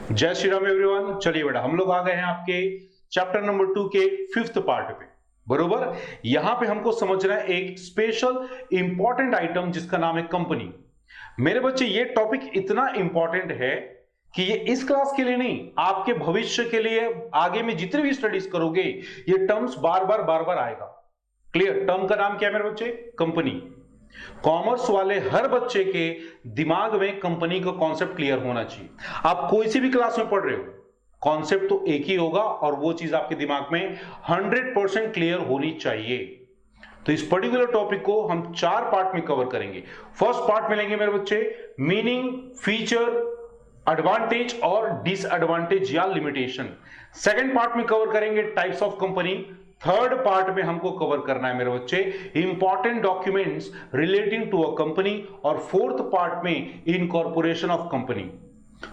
जय श्री राम एवरीवन। चलिए बेटा, हम लोग आ गए हैं आपके चैप्टर नंबर 2 के 5th पार्ट पे। बरोबर, यहां पे हमको समझना है एक स्पेशल इंपॉर्टेंट आइटम जिसका नाम है कंपनी। मेरे बच्चे, ये टॉपिक इतना इंपॉर्टेंट है कि ये इस क्लास के लिए नहीं, आपके भविष्य के लिए आगे में जितने भी स्टडीज करोगे ये टर्म्स बार बार आएगा। क्लियर? टर्म का नाम क्या है मेरे बच्चे? कंपनी। कॉमर्स वाले हर बच्चे के दिमाग में कंपनी का कॉन्सेप्ट क्लियर होना चाहिए। आप कोई सी भी क्लास में पढ़ रहे हो, कॉन्सेप्ट तो एक ही होगा और वो चीज आपके दिमाग में 100% क्लियर होनी चाहिए। तो इस पर्टिकुलर टॉपिक को हम 4 पार्ट में कवर करेंगे। फर्स्ट पार्ट में लेंगे मेरे बच्चे मीनिंग, फीचर, एडवांटेज और डिसएडवांटेज या लिमिटेशन। सेकंड पार्ट में कवर करेंगे types of company. Third part में हमको कवर करना है मेरे बच्चे important documents relating to a company, और फोर्थ पार्ट में इनकॉर्पोरेशन ऑफ कंपनी।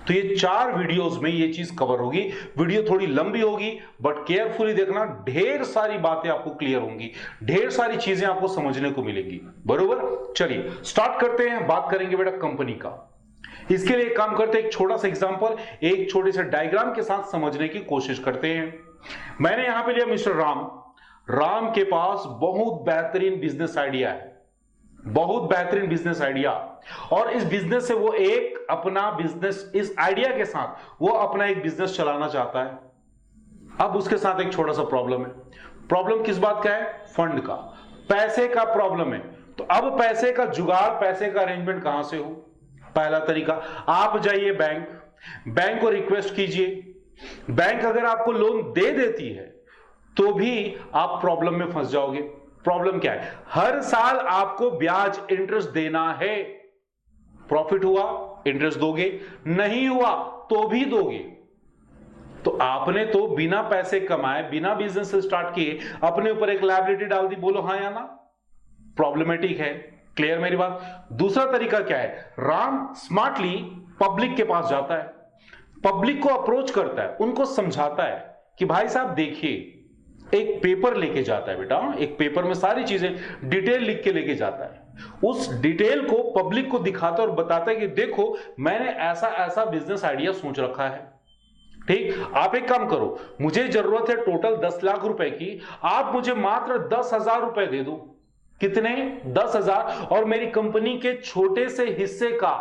तो ये 4 वीडियोस में ये चीज कवर होगी। वीडियो थोड़ी लंबी होगी बट केयरफुली देखना, ढेर सारी बातें आपको क्लियर होंगी, ढेर सारी चीजें आपको समझने को मिलेंगी। बरोबर, चलिए स्टार्ट करते हैं। बात करेंगे बेटा कंपनी का। इसके लिए एक काम करते हैं, एक छोटा सा एग्जांपल एक छोटे से डायग्राम के साथ समझने की कोशिश करते हैं। मैंने यहां पे लिया मिस्टर राम। राम के पास बहुत बेहतरीन बिजनेस आइडिया है, बहुत बेहतरीन बिजनेस आइडिया, और इस बिजनेस से वो एक अपना बिजनेस, इस आइडिया के साथ वो अपना एक बिजनेस चलाना चाहता है। अब उसके साथ एक छोटा सा प्रॉब्लम है। प्रॉब्लम किस बात का है? फंड का, पैसे का प्रॉब्लम है। तो अब पैसे का जुगाड़, पैसे का अरेंजमेंट कहां से हो? पहला तरीका, आप जाइए बैंक को रिक्वेस्ट कीजिए। बैंक अगर आपको लोन दे देती है तो भी आप प्रॉब्लम में फंस जाओगे। प्रॉब्लम क्या है? हर साल आपको ब्याज, इंटरेस्ट देना है। प्रॉफिट हुआ इंटरेस्ट दोगे, नहीं हुआ तो भी दोगे। तो आपने तो बिना पैसे कमाए, बिना बिजनेस स्टार्ट किए अपने ऊपर एक लायबिलिटी डाल दी। बोलो हाँ या ना? प्रॉब्लमेटिक है। क्लियर मेरी बात? दूसरा तरीका क्या है? राम स्मार्टली पब्लिक के पास जाता है, पब्लिक को अप्रोच करता है, उनको समझाता है कि भाई साहब देखिए, एक पेपर लेके जाता है बेटा, एक पेपर में सारी चीजें डिटेल लिख के लेके जाता है। उस डिटेल को पब्लिक को दिखाता है और बताता है कि देखो मैंने ऐसा ऐसा बिजनेस आइडिया सोच रखा है। ठीक, आप एक काम करो, मुझे जरूरत है टोटल 10 लाख रुपए की, आप मुझे मात्र 10,000 रुपए दे दो। कितने? 10,000, और मेरी कंपनी के छोटे से हिस्से का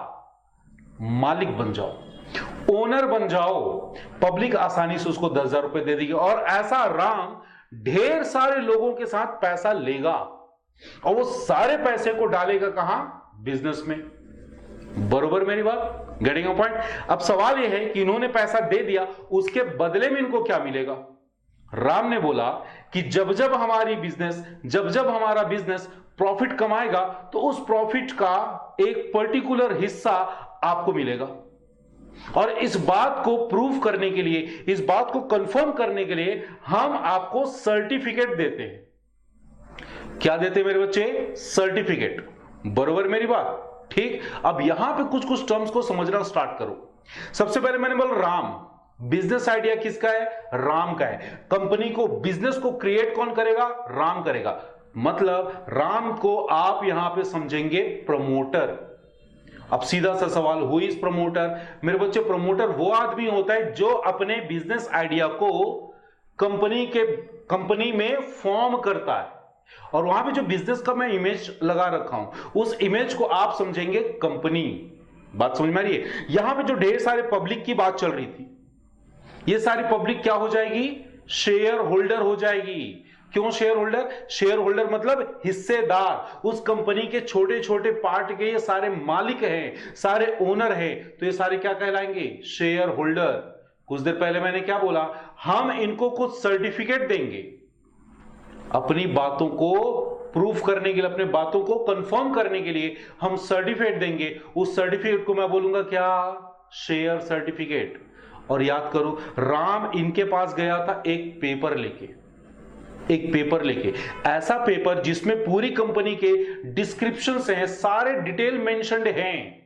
मालिक बन जाओ, ओनर बन जाओ। पब्लिक आसानी से उसको 10,000 रुपए दे देगी, और ऐसा राम ढेर सारे लोगों के साथ पैसा लेगा और वो सारे पैसे को डालेगा कहां? बिजनेस में। बरोबर मेरी बात? Getting a point? अब सवाल यह है कि इन्होंने पैसा दे दिया, उसके बदले में इनको क्या मिलेगा? राम ने बोला कि जब जब हमारा बिजनेस प्रॉफिट कमाएगा तो उस प्रॉफिट का एक पर्टिकुलर हिस्सा आपको मिलेगा। और इस बात को प्रूव करने के लिए, इस बात को कंफर्म करने के लिए हम आपको सर्टिफिकेट देते हैं। क्या देते हैं मेरे बच्चे? सर्टिफिकेट। बरोबर मेरी बात? ठीक, अब यहां पे कुछ कुछ टर्म्स को समझना स्टार्ट करो। सबसे पहले मैंने बोला राम, बिजनेस आइडिया किसका है? राम का है। कंपनी को, बिजनेस को क्रिएट कौन करेगा? राम करेगा। मतलब राम को आप यहां पे समझेंगे प्रमोटर। अब सीधा सा सवाल, हु इज प्रमोटर? मेरे बच्चे, प्रमोटर वो आदमी होता है जो अपने बिजनेस आइडिया को कंपनी में फॉर्म करता है। और वहां पे जो बिजनेस का मैं इमेज लगा रखा हूं, उस इमेज को आप समझेंगे कंपनी। बात समझ में आ रही है? यहां पे जो ढेर सारे पब्लिक की बात चल रही थी, ये सारी पब्लिक क्या हो जाएगी? शेयर होल्डर हो जाएगी। क्यों शेयर होल्डर? शेयर होल्डर मतलब हिस्सेदार। उस कंपनी के छोटे छोटे पार्ट के ये सारे मालिक हैं, सारे ओनर हैं, तो ये सारे क्या कहलाएंगे? Share holder. कुछ देर पहले मैंने क्या बोला? हम इनको कुछ सर्टिफिकेट देंगे अपनी बातों को प्रूफ करने के लिए, अपने बातों को कंफर्म करने के लिए हम सर्टिफिकेट देंगे। उस सर्टिफिकेट को मैं बोलूंगा क्या? Share certificate. और याद करो, राम इनके पास गया था एक पेपर लेके, ऐसा पेपर जिसमें पूरी कंपनी के डिस्क्रिप्शंस हैं, सारे डिटेल मेंशन्ड हैं,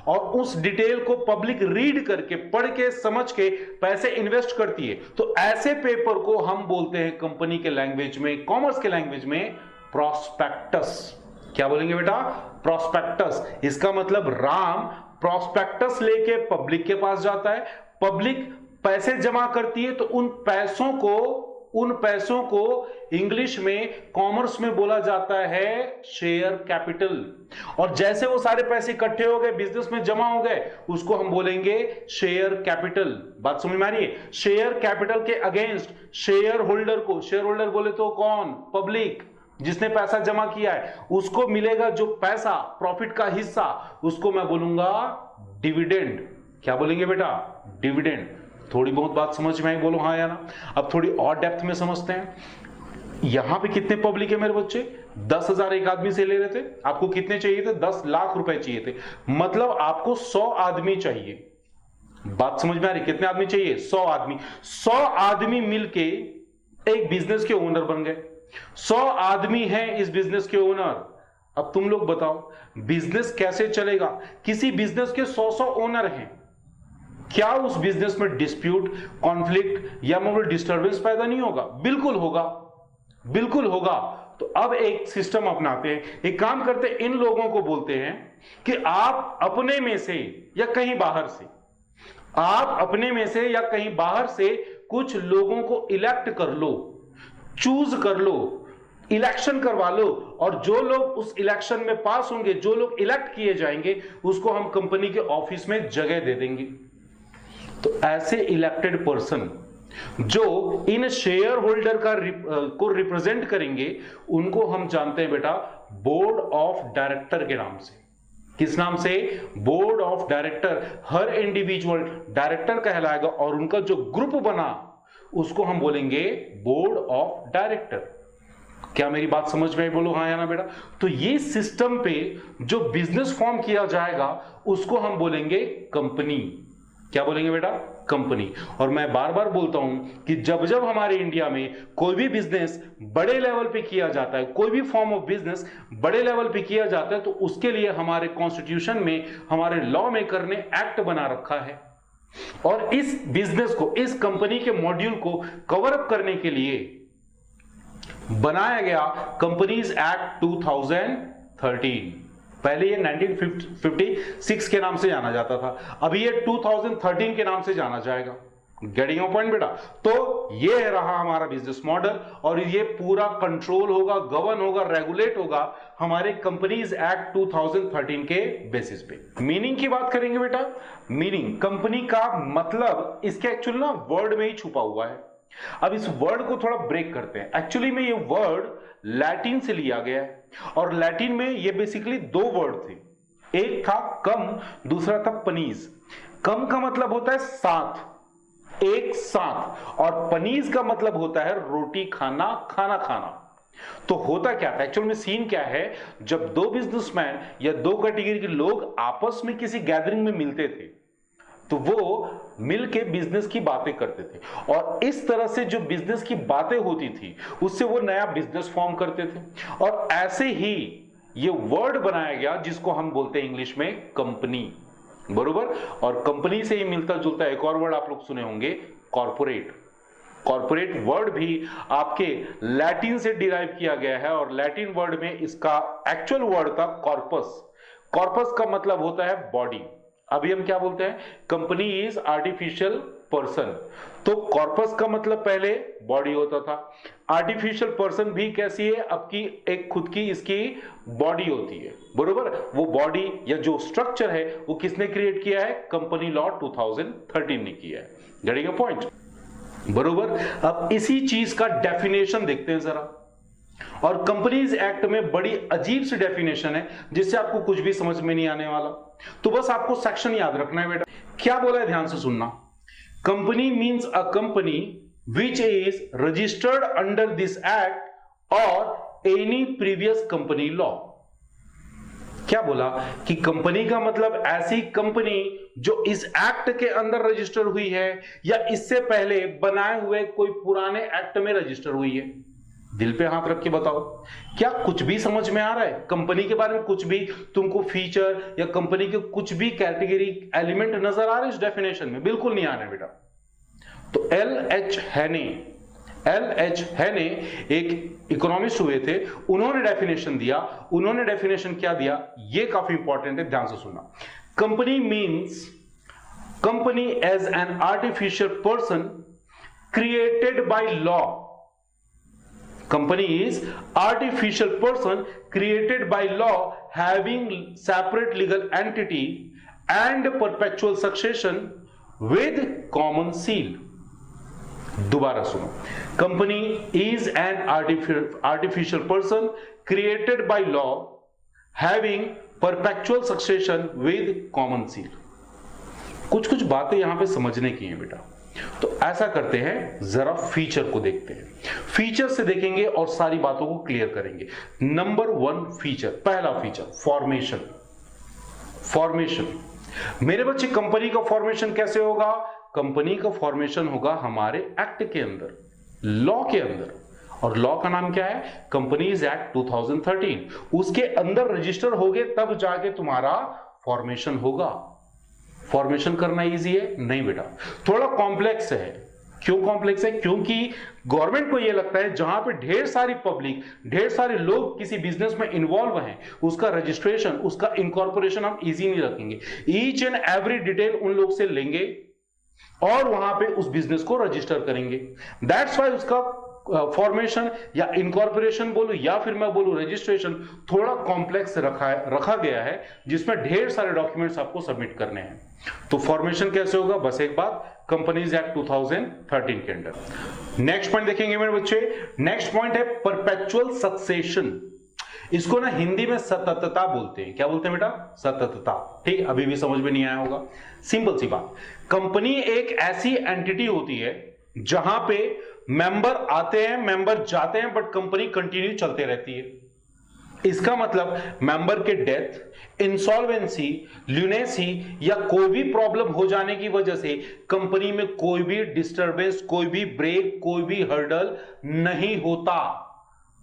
और उस डिटेल को पब्लिक रीड करके, पढ़ के, समझ के पैसे इन्वेस्ट करती है। तो ऐसे पेपर को हम बोलते हैं कंपनी के लैंग्वेज में, कॉमर्स के लैंग्वेज में, प्रोस्पेक्टस। क्या बोलेंगे बेटा? प्रोस्पेक्टस। इसका मतलब राम प्रोस्पेक्टस लेके पब्लिक के पास जाता है, पब्लिक पैसे जमा करती है तो उन पैसों को इंग्लिश में, कॉमर्स में बोला जाता है शेयर कैपिटल। और जैसे वो सारे पैसे इकट्ठे हो गए, बिजनेस में जमा हो गए, उसको हम बोलेंगे शेयर कैपिटल। बात समझ में आ रही है? शेयर कैपिटल के अगेंस्ट शेयर होल्डर को, शेयर होल्डर बोले तो कौन? पब्लिक, जिसने पैसा जमा किया है, उसको मिलेगा जो पैसा, प्रॉफिट का हिस्सा, उसको मैं बोलूंगा डिविडेंड। क्या बोलेंगे बेटा? डिविडेंड। थोड़ी बहुत बात समझ में आई? बोलो हाँ या ना। अब थोड़ी और डेप्थ में समझते हैं। यहां पे कितने पब्लिक है मेरे बच्चे? 10,000 एक आदमी से ले रहे थे। आपको कितने चाहिए थे? 10 लाख रुपए चाहिए थे। मतलब आपको 100 आदमी चाहिए। बात समझ में आ रही? कितने आदमी चाहिए? 100 आदमी। 100 आदमी मिलके एक बिजनेस के ओनर बन गए। 100 आदमी हैं इस बिजनेस के ओनर। अब तुम लोग बताओ, बिजनेस कैसे चलेगा? किसी बिजनेस के 100 ओनर हैं, क्या उस बिजनेस में डिस्प्यूट, कॉन्फ्लिक्ट या मोरल डिस्टर्बेंस पैदा नहीं होगा? बिल्कुल होगा, बिल्कुल होगा। तो अब एक सिस्टम अपनाते हैं, एक काम करते हैं, इन लोगों को बोलते हैं कि आप अपने में से या कहीं बाहर से, आप अपने में से या कहीं बाहर से कुछ लोगों को इलेक्ट कर लो, चूज कर लो, इलेक्शन करवा लो, और जो लोग उस इलेक्शन में पास होंगे, जो लोग इलेक्ट किए जाएंगे, उसको हम कंपनी के ऑफिस में जगह दे देंगे। तो ऐसे इलेक्टेड पर्सन जो इन शेयर होल्डर को रिप्रेजेंट करेंगे, उनको हम जानते हैं बेटा बोर्ड ऑफ डायरेक्टर के नाम से। किस नाम से? Board of director. Her individual director कहलाएगा और उनका जो ग्रुप बना उसको हम बोलेंगे बोर्ड ऑफ डायरेक्टर। क्या मेरी बात समझ में आई? बोलो हाँ या ना बेटा। तो ये सिस्टम पे जो बिजनेस फॉर्म किया जाएगा उसको हम बोलेंगे कंपनी। क्या बोलेंगे बेटा? कंपनी। और मैं बार बार बोलता हूं कि जब जब हमारे इंडिया में कोई भी बिजनेस बड़े लेवल पे किया जाता है, कोई भी फॉर्म ऑफ बिजनेस बड़े लेवल पे किया जाता है, तो उसके लिए हमारे कॉन्स्टिट्यूशन में, हमारे लॉ मेकर ने एक्ट बना रखा है। और इस बिजनेस को, इस कंपनी के मॉड्यूल को कवर अप करने के लिए बनाया गया कंपनीज एक्ट 2013। पहले ये 1956 के नाम से जाना जाता था, अभी ये 2013 के नाम से जाना जाएगा। गेटिंग योर पॉइंट बेटा? तो ये रहा हमारा बिजनेस मॉडल, और ये पूरा कंट्रोल होगा, गवर्न होगा, रेगुलेट होगा हमारे कंपनीज एक्ट 2013 के बेसिस पे। मीनिंग की बात करेंगे बेटा। मीनिंग, कंपनी का मतलब इसके एक्चुअली ना वर्ड में ही छुपा हुआ है। अब इस वर्ड को थोड़ा ब्रेक करते हैं। एक्चुअली में ये वर्ड लैटिन से लिया गया है, और लैटिन में ये बेसिकली 2 वर्ड थे। एक था कम, दूसरा था पनीज। कम का मतलब होता है साथ, एक साथ, और पनीज का मतलब होता है रोटी खाना, खाना खाना। तो होता क्या था एक्चुअल में? सीन क्या है, जब 2 बिजनेसमैन या 2 कैटेगरी के लोग आपस में किसी गैदरिंग में मिलते थे, तो वो मिलके बिजनेस की बातें करते थे, और इस तरह से जो बिजनेस की बातें होती थी उससे वो नया बिजनेस फॉर्म करते थे। और ऐसे ही ये वर्ड बनाया गया जिसको हम बोलते हैं इंग्लिश में कंपनी, बरोबर। और कंपनी से ही मिलता जुलता एक और वर्ड आप लोग सुने होंगे, कॉर्पोरेट। कॉर्पोरेट वर्ड भी आपके लैटिन से डिराइव किया गया है, और लैटिन वर्ड में इसका एक्चुअल वर्ड था कॉर्पस। कॉर्पस का मतलब होता है बॉडी। अभी हम क्या बोलते हैं? Company is artificial person. तो कॉर्पस का मतलब पहले बॉडी होता था। आर्टिफिशियल पर्सन भी कैसी है? आपकी एक खुद की इसकी बॉडी होती है, बरोबर। वो बॉडी या जो स्ट्रक्चर है वो किसने क्रिएट किया है? कंपनी लॉ 2013 ने किया है। Getting a point? बरोबर। अब इसी चीज का डेफिनेशन देखते हैं जरा। और कंपनीज एक्ट में बड़ी अजीब सी डेफिनेशन है जिससे आपको कुछ भी समझ में नहीं आने वाला। तो बस आपको सेक्शन याद रखना है बेटा। क्या बोला है ध्यान से सुनना। Company means a company which is registered under this act और एनी प्रीवियस कंपनी लॉ। क्या बोला कि कंपनी का मतलब ऐसी कंपनी जो इस एक्ट के अंदर रजिस्टर हुई है या इससे पहले बनाए हुए कोई पुराने एक्ट में रजिस्टर हुई है। दिल पे हाथ रख के बताओ, क्या कुछ भी समझ में आ रहा है? कंपनी के बारे में कुछ भी तुमको फीचर या कंपनी के कुछ भी कैटेगरी एलिमेंट नजर आ रहे इस डेफिनेशन में? बिल्कुल नहीं आ रहे बेटा। तो एल.एच. हेने एक इकोनॉमिस्ट हुए थे, उन्होंने डेफिनेशन दिया। उन्होंने डेफिनेशन क्या दिया, ये काफी इंपॉर्टेंट है, ध्यान से सुनना। Company means company as an artificial person created by law. Company is artificial person created by law having separate legal entity and perpetual succession with common seal. दोबारा सुनो. Company is an artificial person created by law having perpetual succession with common seal. कुछ कुछ बातें यहां पे समझने की हैं बेटा. तो ऐसा करते हैं, जरा फीचर को देखते हैं. फीचर से देखेंगे और सारी बातों को क्लियर करेंगे. नंबर 1 फीचर, पहला फीचर फॉर्मेशन. फॉर्मेशन मेरे बच्चे, कंपनी का फॉर्मेशन कैसे होगा? कंपनी का फॉर्मेशन होगा हमारे एक्ट के अंदर, लॉ के अंदर. और लॉ का नाम क्या है? Companies act 2013. उसके अंदर रजिस्टर होगे तब जाके तुम्हारा फॉर्मेशन होगा. फॉर्मेशन करना इजी है? नहीं बेटा, थोड़ा कॉम्प्लेक्स है. क्यों कॉम्प्लेक्स है? क्योंकि गवर्नमेंट को यह लगता है जहां पे ढेर सारी पब्लिक, ढेर सारे लोग किसी बिजनेस में इन्वॉल्व हैं, उसका रजिस्ट्रेशन, उसका इनकॉर्पोरेशन हम इजी नहीं रखेंगे. ईच एंड एवरी डिटेल उन लोग से लेंगे और वहां पे उस बिजनेस को रजिस्टर करेंगे. दैट्स वाई उसका फॉर्मेशन या इनकॉर्पोरेशन बोलूं या फिर मैं बोलूं रजिस्ट्रेशन, थोड़ा कॉम्प्लेक्स रखा गया है, जिसमें ढेर सारे डॉक्यूमेंट्स आपको सबमिट करने हैं. तो फॉर्मेशन कैसे होगा? बस एक बात, कंपनीज एक्ट 2013 के अंडर. नेक्स्ट पॉइंट देखेंगे मेरे बच्चे. नेक्स्ट पॉइंट है परपेचुअल सक्सेशन. इसको ना हिंदी में सततता बोलते हैं. क्या बोलते हैं बेटा? सततता. ठीक, अभी भी समझ में नहीं आया होगा. सिंपल सी बात, कंपनी एक ऐसी एंटिटी होती है जहां पे मेंबर आते हैं, मेंबर जाते हैं, बट कंपनी कंटिन्यू चलते रहती है. इसका मतलब मेंबर के डेथ, इंसॉल्वेंसी, ल्यूनेसी या कोई भी प्रॉब्लम हो जाने की वजह से कंपनी में कोई भी डिस्टरबेंस, कोई भी ब्रेक, कोई भी हर्डल नहीं होता.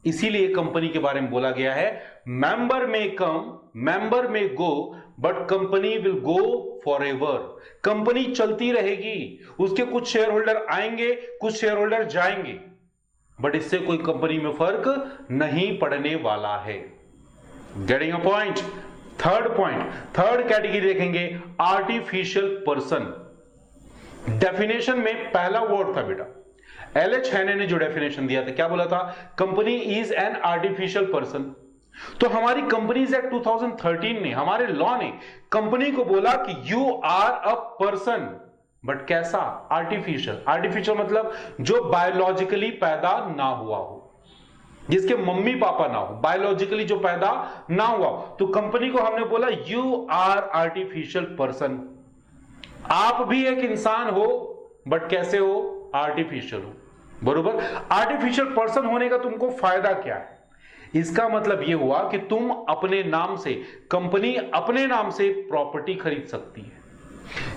इसीलिए कंपनी के बारे में बोला गया है मेंबर में come, member may go, but company will go forever. Company चलती रहेगी. उसके कुछ शेयर होल्डर आएंगे, कुछ शेयर होल्डर जाएंगे, बट इससे कोई कंपनी में फर्क नहीं पड़ने वाला है. Getting a point? Third point, third category देखेंगे, आर्टिफिशियल पर्सन. डेफिनेशन में पहला वर्ड था बेटा, एलएच हैने ने जो डेफिनेशन दिया था, क्या बोला था? Company is an artificial person. तो हमारी कंपनीज एक्ट 2013 ने, हमारे लॉ ने कंपनी को बोला कि you are a person, but कैसा? आर्टिफिशियल. आर्टिफिशियल मतलब जो बायोलॉजिकली पैदा ना हुआ हो, जिसके मम्मी पापा ना हो, बायोलॉजिकली जो पैदा ना हुआ. तो कंपनी को हमने बोला यू आर आर्टिफिशियल पर्सन. आप भी एक इंसान हो, बट कैसे हो? आर्टिफिशियल हो. बरोबर. आर्टिफिशियल पर्सन होने का तुमको फायदा क्या है? इसका मतलब यह हुआ कि तुम अपने नाम से, कंपनी अपने नाम से प्रॉपर्टी खरीद सकती है.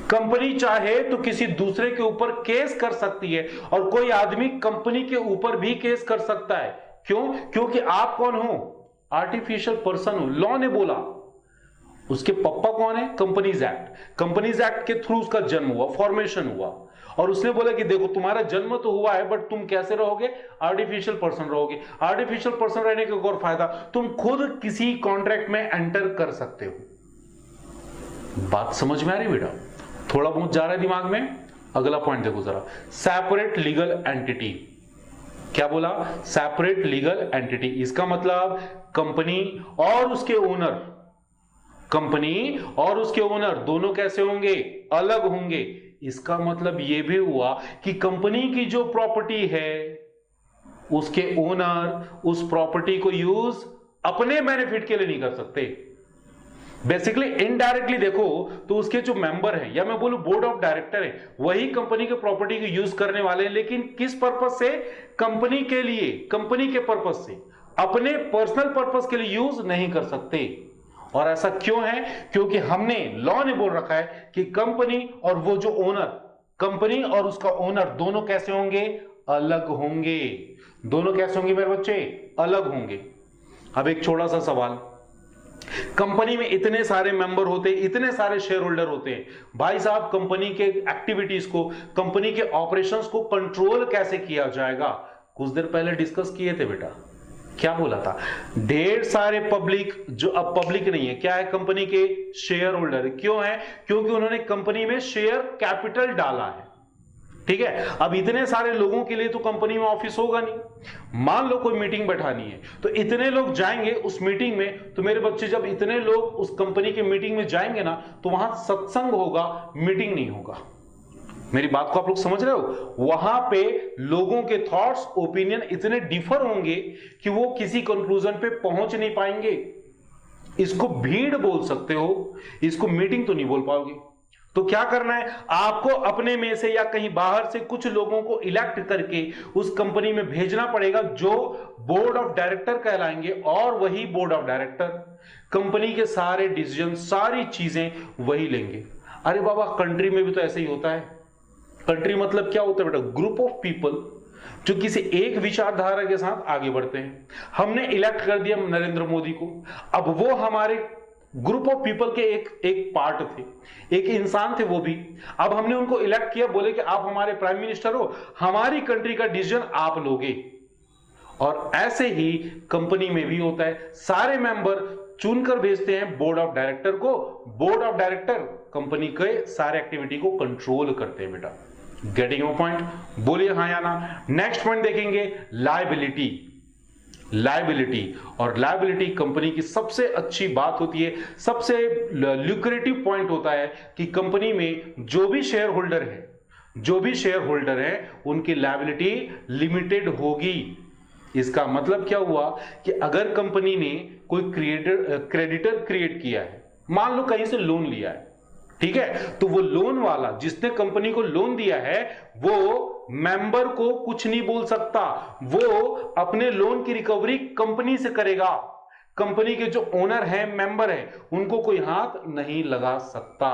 कंपनी चाहे तो किसी दूसरे के ऊपर केस कर सकती है, और कोई आदमी कंपनी के ऊपर भी केस कर सकता है. क्यों? क्योंकि आप कौन हो? आर्टिफिशियल पर्सन हो. लॉ ने बोला. उसके पापा कौन है? Companies act. कंपनीज एक्ट के थ्रू उसका जन्म हुआ, फॉर्मेशन हुआ, और उसने बोला कि देखो तुम्हारा जन्म तो हुआ है, बट तुम कैसे रहोगे? आर्टिफिशियल पर्सन रहोगे. आर्टिफिशियल पर्सन रहने का एक और फायदा, तुम खुद किसी कॉन्ट्रैक्ट में एंटर कर सकते हो. बात समझ में आ रही बेटा? थोड़ा बहुत जा रहा है दिमाग में? अगला पॉइंट देखो जरा, सेपरेट लीगल एंटिटी. क्या बोला? Separate legal entity. इसका मतलब कंपनी और उसके ओनर, कंपनी और उसके ओनर दोनों कैसे होंगे? अलग होंगे. इसका मतलब यह भी हुआ कि कंपनी की जो प्रॉपर्टी है, उसके ओनर उस प्रॉपर्टी को यूज अपने बेनिफिट के लिए नहीं कर सकते. बेसिकली इनडायरेक्टली देखो तो उसके जो मेंबर हैं, या मैं बोलूं बोर्ड ऑफ डायरेक्टर है, वही कंपनी के प्रॉपर्टी को यूज करने वाले हैं, लेकिन किस पर्पस से? कंपनी के लिए, कंपनी के पर्पस से. अपने पर्सनल पर्पस के लिए यूज नहीं कर सकते. और ऐसा क्यों है? क्योंकि हमने, लॉ ने बोल रखा है कि कंपनी और वो जो ओनर, कंपनी और उसका ओनर दोनों कैसे होंगे? अलग होंगे. दोनों कैसे होंगे मेरे बच्चे? अलग होंगे. अब एक छोटा सा सवाल, कंपनी में इतने सारे मेंबर होते, इतने सारे शेयर होल्डर होते हैं, भाई साहब कंपनी के एक्टिविटीज को, कंपनी के ऑपरेशंस को कंट्रोल कैसे किया जाएगा? कुछ देर पहले डिस्कस किए थे बेटा. क्या बोला था, ढेर सारे पब्लिक, जो अब पब्लिक नहीं है, क्या है, कंपनी के शेयर होल्डर। क्यों है, क्योंकि उन्होंने कंपनी में शेयर कैपिटल डाला है। ठीक है, अब इतने सारे लोगों के लिए तो कंपनी में ऑफिस होगा नहीं। मान लो कोई मीटिंग बैठानी है, तो इतने लोग जाएंगे उस मीटिंग में, तो मेरे बच्चे जब इतने लोग उस कंपनी के मीटिंग में जाएंगे ना, तो वहां सत्संग होगा, मीटिंग नहीं होगा। मेरी बात को आप लोग समझ रहे हो, वहां पे लोगों के थॉट्स, ओपिनियन इतने डिफर होंगे कि वो किसी कंक्लूजन पे पहुंच नहीं पाएंगे। इसको भीड़ बोल सकते हो, इसको मीटिंग तो नहीं बोल पाओगे। तो क्या करना है, आपको अपने में से या कहीं बाहर से कुछ लोगों को इलेक्ट करके उस कंपनी में भेजना पड़ेगा, जो बोर्ड ऑफ डायरेक्टर कहलाएंगे, और वही बोर्ड ऑफ डायरेक्टर कंपनी के सारे डिसीजन, सारी चीजें वही लेंगे। अरे बाबा, कंट्री में भी तो ऐसे ही होता है। कंट्री मतलब क्या होता है बेटा, ग्रुप ऑफ पीपल जो किसी एक विचारधारा के साथ आगे बढ़ते हैं। हमने इलेक्ट कर दिया नरेंद्र मोदी को, अब वो हमारे ग्रुप ऑफ पीपल के एक पार्ट थे, एक इंसान थे वो भी। अब हमने उनको इलेक्ट किया, बोले कि आप हमारे प्राइम मिनिस्टर हो, हमारी कंट्री का डिसीजन आप लोगे। और ऐसे ही कंपनी में भी होता है, सारे मेंबर चुनकर भेजते हैं बोर्ड ऑफ डायरेक्टर को। बोर्ड ऑफ डायरेक्टर कंपनी के सारे एक्टिविटी को कंट्रोल करते हैं बेटा। गेटिंग योर पॉइंट, बोलिए हाँ या ना। नेक्स्ट पॉइंट देखेंगे, लायबिलिटी। लायबिलिटी, और लायबिलिटी कंपनी की सबसे अच्छी बात होती है, सबसे ल्यूक्रेटिव पॉइंट होता है कि कंपनी में जो भी शेयर होल्डर है, जो भी शेयर होल्डर है, उनकी लायबिलिटी लिमिटेड होगी। इसका मतलब क्या हुआ कि अगर कंपनी ने कोई क्रेडिटर क्रिएट किया है, मान लो कहीं से लोन लिया है, ठीक है, तो वो लोन वाला जिसने कंपनी को लोन दिया है, वो मेंबर को कुछ नहीं बोल सकता। वो अपने लोन की रिकवरी कंपनी से करेगा। कंपनी के जो ओनर है, मेंबर है, उनको कोई हाथ नहीं लगा सकता।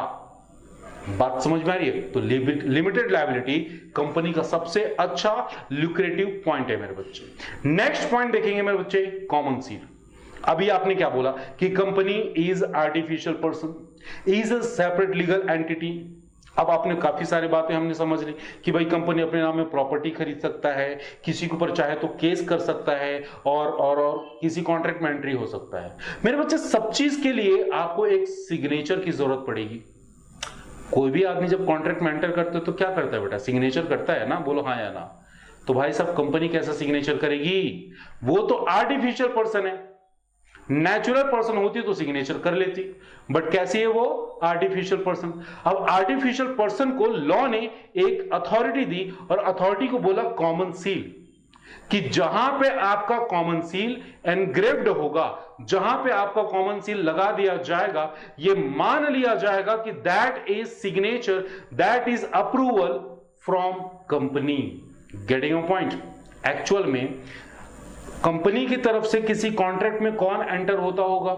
बात समझ में आ रही है? तो लिमिटेड लायबिलिटी कंपनी का सबसे अच्छा ल्यूक्रेटिव पॉइंट है मेरे बच्चे। नेक्स्ट पॉइंट देखेंगे मेरे बच्चे, कॉमन सील। अभी आपने क्या बोला कि company is artificial person, is a separate legal entity. अब आपने काफी सारी बातें हमने समझ ली कि भाई कंपनी अपने नाम में प्रॉपर्टी खरीद सकता है, किसी के ऊपर चाहे तो केस कर सकता है, और किसी कॉन्ट्रैक्ट में एंट्री हो सकता है। मेरे बच्चे, सब चीज के लिए आपको एक सिग्नेचर की जरूरत पड़ेगी। कोई भी आदमी जब कॉन्ट्रैक्ट में एंटर करते तो क्या करता है बेटा, सिग्नेचर करता है ना, बोलो हाँ या ना। तो भाई साहब, कंपनी कैसा सिग्नेचर करेगी? वो तो आर्टिफिशियल पर्सन है। नेचुरल पर्सन होती तो सिग्नेचर कर लेती, बट कैसी है वो? Artificial person. अब आर्टिफिशियल पर्सन को लॉ ने एक अथॉरिटी दी, और अथॉरिटी को बोला कॉमन सील, कि जहां पे आपका कॉमन सील एनग्रेव्ड होगा, जहां पे आपका कॉमन सील लगा दिया जाएगा, ये मान लिया जाएगा कि that is signature, that is approval from company. Getting a point? Actual में कंपनी की तरफ से किसी कॉन्ट्रैक्ट में कौन एंटर होता होगा?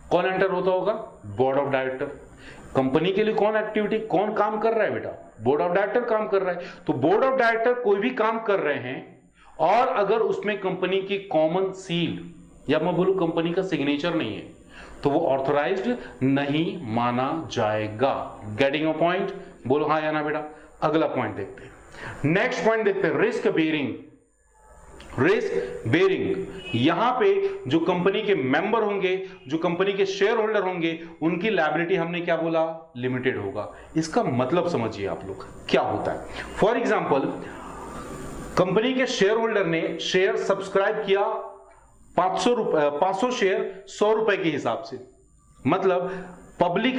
कौन एंटर होता होगा? Board of director. कंपनी के लिए कौन एक्टिविटी, कौन काम कर रहा है बेटा? बोर्ड ऑफ डायरेक्टर काम कर रहा है। तो बोर्ड ऑफ डायरेक्टर कोई भी काम कर रहे हैं, और अगर उसमें कंपनी की कॉमन सील या मैं बोलूं कंपनी का सिग्नेचर नहीं है, तो वो ऑथराइज्ड नहीं माना जाएगा। Getting a point? बोलो हाँ या ना बेटा। अगला पॉइंट देखते हैं। नेक्स्ट पॉइंट देखते हैं, रिस्क बेयरिंग। रिस्क बेयरिंग, यहां पे जो कंपनी के मेंबर होंगे, जो कंपनी के शेयर होल्डर होंगे, उनकी लायबिलिटी हमने क्या बोला? लिमिटेड होगा। इसका मतलब समझिए आप लोग क्या होता है। फॉर एग्जांपल, कंपनी के शेयर होल्डर ने शेयर सब्सक्राइब किया 500 शेयर 100 रुपए के हिसाब से। मतलब पब्लिक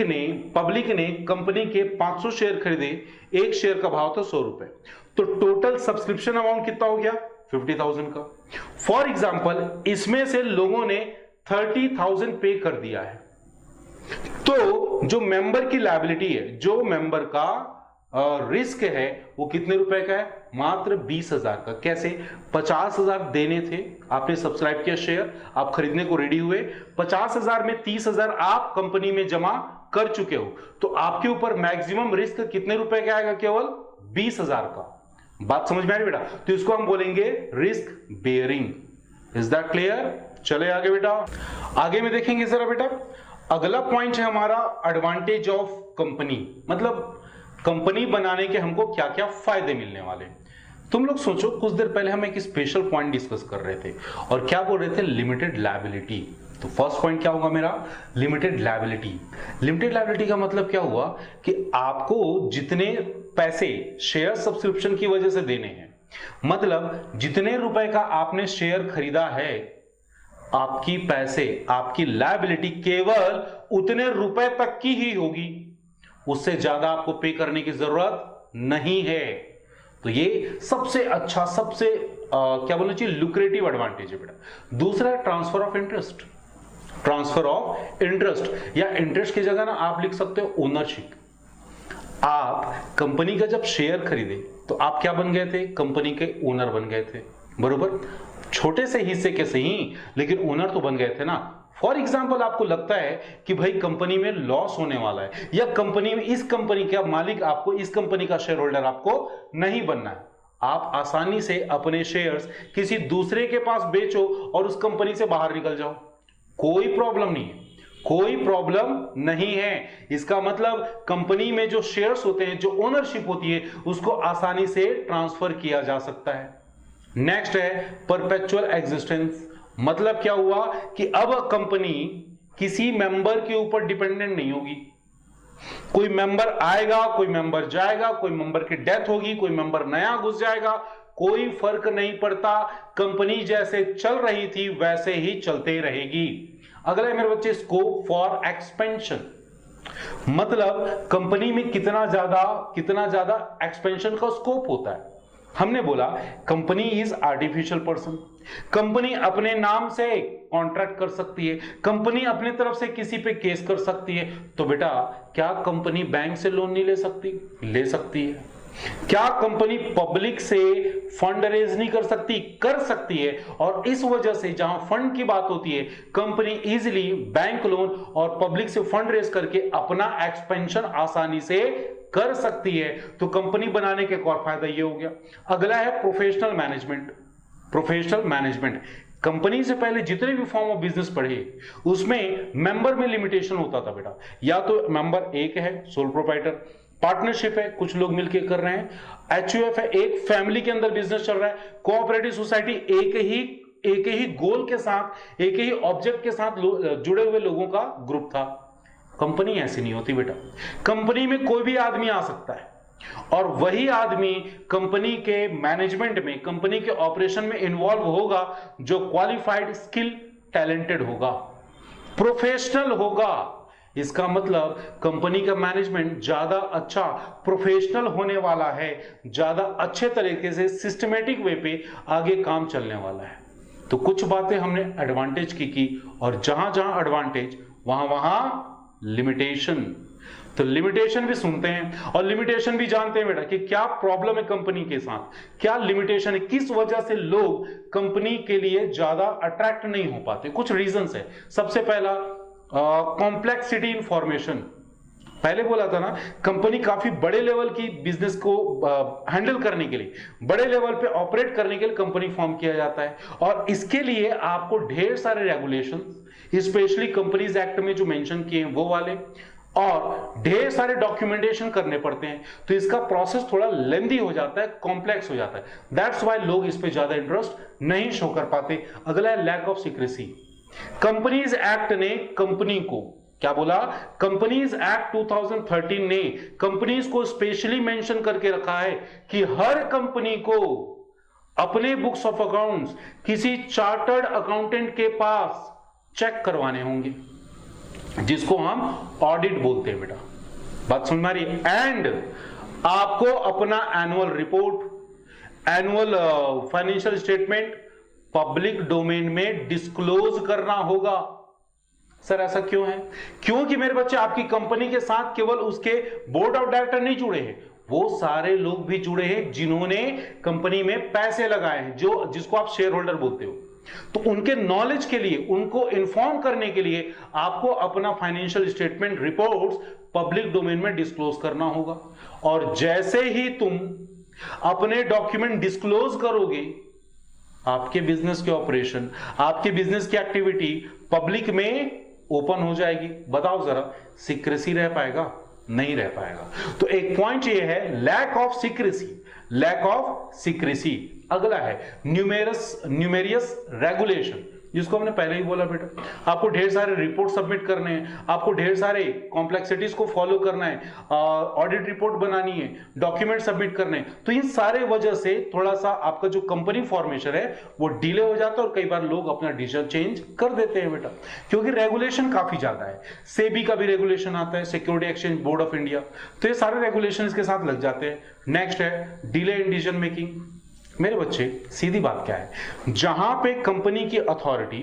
ने कंपनी के 500 शेयर खरीदे, एक शेयर का भाव था 100 रुपए, तो टोटल सब्सक्रिप्शन अमाउंट कितना हो गया? 50,000 का। फॉर एग्जांपल, इसमें से लोगों ने 30,000 पे कर दिया है, तो जो मेंबर की लायबिलिटी है, जो मेंबर का रिस्क है, वो कितने रुपए का है? मात्र 20,000 का। कैसे? 50,000 देने थे, आपने सब्सक्राइब किया शेयर, आप खरीदने को रेडी हुए, 50,000 में 30,000 आप कंपनी में जमा कर चुके हो, तो आपके ऊपर मैक्सिमम रिस्क कितने रुपए का आएगा? केवल 20,000 का। बात समझ में आ रही बेटा? तो इसको हम बोलेंगे risk bearing. Is that clear? चले आगे बेटा। आगे में देखेंगे जरा बेटा। अगला पॉइंट है हमारा एडवांटेज ऑफ कंपनी, मतलब कंपनी बनाने के हमको क्या क्या फायदे मिलने वाले। तुम लोग सोचो, कुछ देर पहले हम एक स्पेशल पॉइंट डिस्कस कर रहे थे और क्या बोल रहे थे, लिमिटेड लायबिलिटी। तो फर्स्ट पॉइंट क्या होगा मेरा, लिमिटेड लायबिलिटी। लिमिटेड लायबिलिटी का मतलब क्या हुआ कि आपको जितने पैसे शेयर सब्सक्रिप्शन की वजह से देने हैं, मतलब जितने रुपए का आपने शेयर खरीदा है, आपकी पैसे, आपकी लायबिलिटी केवल उतने रुपए तक की ही होगी, उससे ज्यादा आपको पे करने की जरूरत नहीं है। तो ये सबसे अच्छा, सबसे क्या बोलना चाहिए, लुक्रेटिव एडवांटेज है बेटा। दूसरा है transfer of interest. Transfer of interest, या इंटरेस्ट की जगह ना आप लिख सकते हो ओनरशिप। आप कंपनी का जब शेयर खरीदे तो आप क्या बन गए थे, कंपनी के ओनर बन गए थे, बरोबर। छोटे से हिस्से के सही, लेकिन ओनर तो बन गए थे ना। फॉर एग्जाम्पल आपको लगता है कि भाई कंपनी में लॉस होने वाला है, या कंपनी में, इस कंपनी का मालिक आपको, इस कंपनी का शेयर होल्डर आपको नहीं बनना है, आप आसानी से अपने शेयर्स किसी दूसरे के पास बेचो और उस कंपनी से बाहर निकल जाओ, कोई प्रॉब्लम नहीं है, कोई प्रॉब्लम नहीं है। इसका मतलब कंपनी में जो शेयर्स होते हैं, जो ओनरशिप होती है, उसको आसानी से ट्रांसफर किया जा सकता है। नेक्स्ट है परपेचुअल एग्जिस्टेंस। मतलब क्या हुआ कि अब कंपनी किसी मेंबर के ऊपर डिपेंडेंट नहीं होगी। कोई मेंबर आएगा, कोई मेंबर जाएगा, कोई मेंबर की डेथ होगी, कोई मेंबर नया घुस जाएगा, कोई फर्क नहीं पड़ता, कंपनी जैसे चल रही थी वैसे ही चलते रहेगी। अगला है मेरे बच्चे स्कोप फॉर एक्सपेंशन। मतलब कंपनी में कितना ज्यादा एक्सपेंशन का स्कोप होता है। हमने बोला company is artificial person, company अपने नाम से कॉन्ट्रैक्ट कर सकती है, कंपनी अपने तरफ से किसी पे केस कर सकती है। तो बेटा क्या कंपनी बैंक से लोन नहीं ले सकती? ले सकती है। क्या कंपनी पब्लिक से फंड रेज नहीं कर सकती? कर सकती है। और इस वजह से जहां फंड की बात होती है, कंपनी इजीली बैंक लोन और पब्लिक से फंड रेज करके अपना एक्सपेंशन आसानी से कर सकती है। तो कंपनी बनाने के एक और फायदा ये हो गया। अगला है professional management. Professional management, company से पहले जितने भी फॉर्म ऑफ बिजनेस पढ़े उसमें मेंबर में लिमिटेशन होता था बेटा। या तो मेंबर एक है, सोल प्रोप्राइटर, पार्टनरशिप है, कुछ लोग मिलकर कर रहे हैं, एचयूएफ है, एक फैमिली के अंदर बिजनेस चल रहा है, कोऑपरेटिव सोसाइटी एक ही गोल के साथ, एक ही ऑब्जेक्ट के साथ जुड़े हुए लोगों का ग्रुप था। कंपनी ऐसी नहीं होती बेटा। कंपनी में कोई भी आदमी आ सकता है और वही आदमी कंपनी के मैनेजमेंट में, कंपनी के ऑपरेशन में इन्वॉल्व होगा जो क्वालिफाइड, स्किल, टैलेंटेड होगा, प्रोफेशनल होगा। इसका मतलब कंपनी का मैनेजमेंट ज्यादा अच्छा प्रोफेशनल होने वाला है, ज्यादा अच्छे तरीके से सिस्टमेटिक वे पे आगे काम चलने वाला है। तो कुछ बातें हमने एडवांटेज की और जहां जहां एडवांटेज वहां वहां लिमिटेशन। तो लिमिटेशन भी सुनते हैं और लिमिटेशन भी जानते हैं बेटा कि क्या प्रॉब्लम है कंपनी के साथ, क्या लिमिटेशन है, किस वजह से लोग कंपनी के लिए ज्यादा अट्रैक्ट नहीं हो पाते। कुछ रीजंस है। सबसे पहला कॉम्प्लेक्सिटी इन फॉर्मेशन। पहले बोला था ना, कंपनी काफी बड़े लेवल की बिजनेस को हैंडल करने के लिए, बड़े लेवल पे ऑपरेट करने के लिए कंपनी फॉर्म किया जाता है और इसके लिए आपको ढेर सारे रेगुलेशन, स्पेशली कंपनीज एक्ट में जो मेंशन किए हैं वो वाले, और ढेर सारे डॉक्यूमेंटेशन करने पड़ते हैं। तो इसका प्रोसेस थोड़ा लेंदी हो जाता है, कॉम्प्लेक्स हो जाता है। दैट्स व्हाई लोग इस पे ज्यादा इंटरेस्ट नहीं शो कर पाते। अगला है lack of secrecy. Companies act ने कंपनी को क्या बोला, कंपनीज एक्ट 2013 ने कंपनीज को स्पेशली मेंशन करके रखा है कि हर कंपनी को अपने बुक्स ऑफ अकाउंट्स किसी चार्टर्ड अकाउंटेंट के पास चेक करवाने होंगे, जिसको हम ऑडिट बोलते हैं बेटा। बात समझ में आ रही है? एंड आपको अपना annual report, annual financial statement public domain में डिस्क्लोज करना होगा। सर ऐसा क्यों है? क्योंकि मेरे बच्चे आपकी कंपनी के साथ केवल उसके बोर्ड ऑफ डायरेक्टर नहीं जुड़े हैं, वो सारे लोग भी जुड़े हैं जिन्होंने कंपनी में पैसे लगाए हैं, जिसको आप शेयर होल्डर बोलते हो। तो उनके नॉलेज के लिए, उनको इन्फॉर्म करने के लिए आपको अपना financial statement reports public domain में डिस्क्लोज करना होगा। और जैसे ही तुम अपने डॉक्यूमेंट डिस्क्लोज करोगे, आपके बिजनेस के ऑपरेशन, आपके बिजनेस की एक्टिविटी पब्लिक में ओपन हो जाएगी। बताओ जरा, सीक्रेसी रह पाएगा? नहीं रह पाएगा। तो एक पॉइंट ये है lack of secrecy, lack of secrecy. अगला है न्यूमेरियस रेगुलेशन, जिसको हमने पहले ही बोला बेटा, आपको ढेर सारे रिपोर्ट सबमिट करने हैं, आपको ढेर सारे कॉम्प्लेक्सिटीज को फॉलो करना है, ऑडिट रिपोर्ट बनानी है, डॉक्यूमेंट सबमिट करने हैं। तो इन सारे वजह से थोड़ा सा आपका जो कंपनी फॉर्मेशन है वो डिले हो जाता है और कई बार लोग अपना डिसीजन चेंज कर देते हैं बेटा, क्योंकि रेगुलेशन काफी ज्यादा है। सेबी का भी रेगुलेशन आता है, security exchange board of India, तो ये सारे रेगुलेशन इसके साथ लग जाते हैं। नेक्स्ट है डिले इन डिसीजन मेकिंग। मेरे बच्चे सीधी बात क्या है, जहां पे कंपनी की अथॉरिटी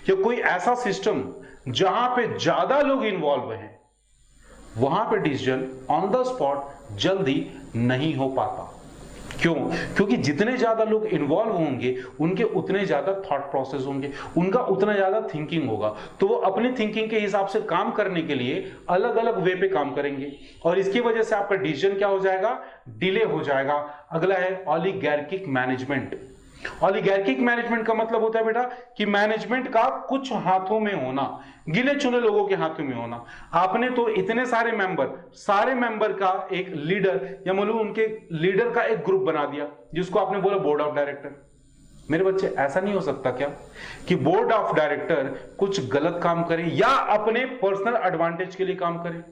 या कोई ऐसा सिस्टम जहां पे ज्यादा लोग इन्वॉल्व हैं, वहां पे डिसीजन ऑन द स्पॉट जल्दी नहीं हो पाता। क्यों? क्योंकि जितने ज्यादा लोग इन्वॉल्व होंगे उनके उतने ज्यादा थॉट प्रोसेस होंगे, उनका उतना ज्यादा थिंकिंग होगा, तो वो अपनी थिंकिंग के हिसाब से काम करने के लिए अलग अलग वे पे काम करेंगे और इसकी वजह से आपका डिसीजन क्या हो जाएगा, डिले हो जाएगा। अगला है ओलिगार्किक मैनेजमेंट। ओलिगार्किक मैनेजमेंट का मतलब होता है बेटा कि मैनेजमेंट का कुछ हाथों में होना, गिने चुने लोगों के हाथों में होना। आपने तो इतने सारे मेंबर का एक लीडर या मालूम उनके लीडर का एक ग्रुप बना दिया जिसको आपने बोला बोर्ड ऑफ डायरेक्टर। मेरे बच्चे ऐसा नहीं हो सकता क्या कि बोर्ड ऑफ डायरेक्टर कुछ गलत काम करे या अपने पर्सनल एडवांटेज के लिए काम करे?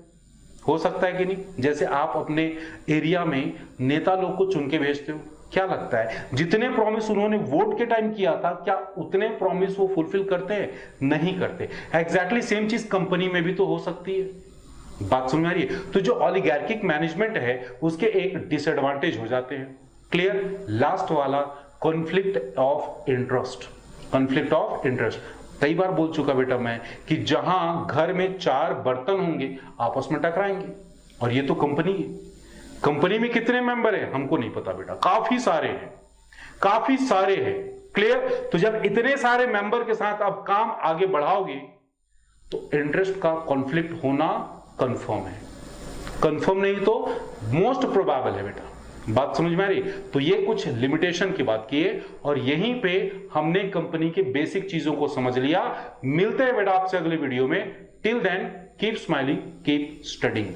हो सकता है कि नहीं? जैसे आप अपने एरिया में नेता लोग को चुन के भेजते हो, क्या लगता है जितने प्रॉमिस उन्होंने वोट के टाइम किया था क्या उतने प्रॉमिस वो फुलफिल करते हैं? नहीं करते। एग्जैक्टली सेम चीज कंपनी में भी तो हो सकती है। बात समझ आ रही है? तो जो ओलिगार्किक मैनेजमेंट है उसके एक डिसएडवांटेज हो जाते हैं। क्लियर? लास्ट वाला conflict of interest. Conflict of interest कई बार बोल चुका बेटा मैं कि जहां घर में 4 बर्तन होंगे आपस में टकराएंगे, और ये तो कंपनी है। कंपनी में कितने मेंबर हैं हमको नहीं पता बेटा, काफी सारे हैं, काफी सारे हैं। क्लियर? तो जब इतने सारे मेंबर के साथ आप काम आगे बढ़ाओगे तो इंटरेस्ट का कॉन्फ्लिक्ट होना कंफर्म है। कंफर्म नहीं तो मोस्ट प्रोबेबल है बेटा। बात समझ में आ रही? तो ये कुछ लिमिटेशन की बात की है और यहीं पे हमने कंपनी के बेसिक चीजों को समझ लिया। मिलते हैं बेटा आपसे अगले वीडियो में। Till then keep smiling, keep studying.